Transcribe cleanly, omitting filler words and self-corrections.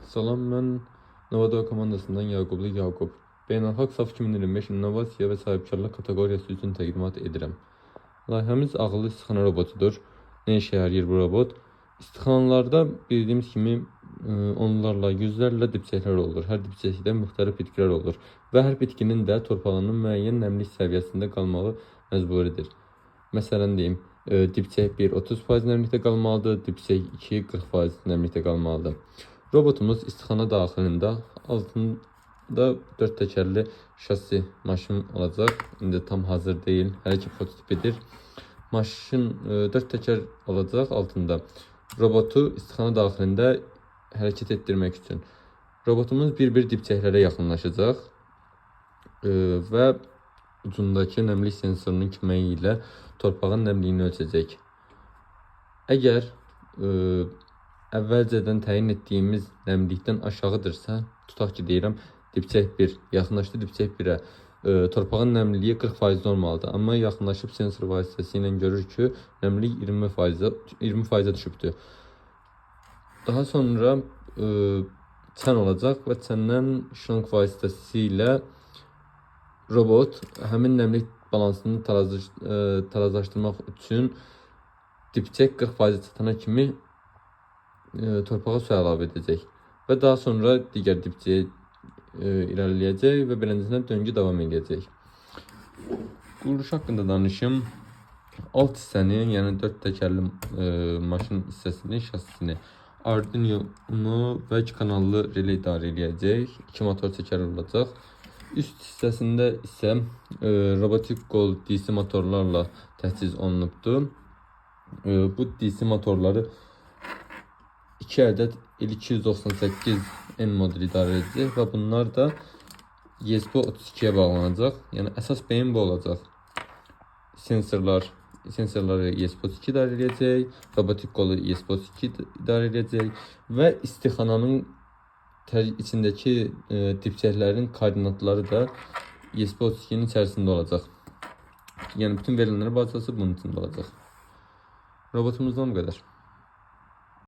Salam, mən Novador komandasından Yaqublu Yaqub. Beynəlxalq SAF 2025 innovasiya və sahibkarlıq kateqoriyası üçün təqdimat edirəm. Layihəmiz ağıllı istixana robotudur. Nə işə yarayır bu robot? İstixanalarda bildiyimiz kimi onlarla, yüzlərlə dipçəklər olur. Hər dipçəkdə müxtəlif bitkilər olur və hər bitkinin də torpağının müəyyən nəmlik səviyyəsində qalmağı məcburidir. Məsələn deyim, dipçək 1 30% nəmlikdə qalmalıdır, dipçək 2 40% nəmlikdə qalmalıdır. Robotumuz istixana daxilində altında 4 təkərli şassi maşın olacaq. İndi tam hazır deyil, hələ ki prototipidir. Maşın 4 təkər olacaq altında. Robotu istixana daxilində hərəkət etdirmək üçün. Robotumuz bir-bir dipçəklərə yaxınlaşacaq və ucundakı nəmlik sensorunun köməyi ilə torpağın nəmliyini ölçəcək. Əgər əvvəlcədən təyin etdiyimiz nəmlikdən aşağıdırsa, tutaq ki deyirəm, dipçək 1 yaxınlaşdı dipçək 1-ə, torpağın nəmliliyi 40% olmalıdır. Amma yaxınlaşıb sensor vasitəsilə görür ki, nəmlik 20%-ə düşübdür. Daha sonra çən olacaq və çəndən şrank vasitəsilə robot həmin nəmlik balansını tarazlaşdırmaq üçün dipçək 40% çatana kimi torpağa su əlavə edəcək və daha sonra digər dipçəyə irəliləyəcək və beləncəsinə döngü davam edəcək. Quruluş haqqında danışım. Alt hissəni, yəni 4 təkərli maşın hissəsini, şassisini Arduino və 2 kanallı relay idarə edəcək. 2 motor çəkər olacaq. Üst hissəsində isə robotik qol DC motorlarla təchiz olunubdur. Bu DC motorları 2 ədəd L298N modeli idarə edəcək və bunlar da ESP32-yə bağlanacaq. Yəni əsas beyin bu olacaq. Sensorları ESP32 idarə edəcək, robotik qolu ESP32 idarə edəcək və istixananın içindəki dipçəklərin koordinatları da ESP32-nin içərisində olacaq. Yəni bütün verilənlər bazası bunun içində olacaq. Robotumuzdan bu qədər.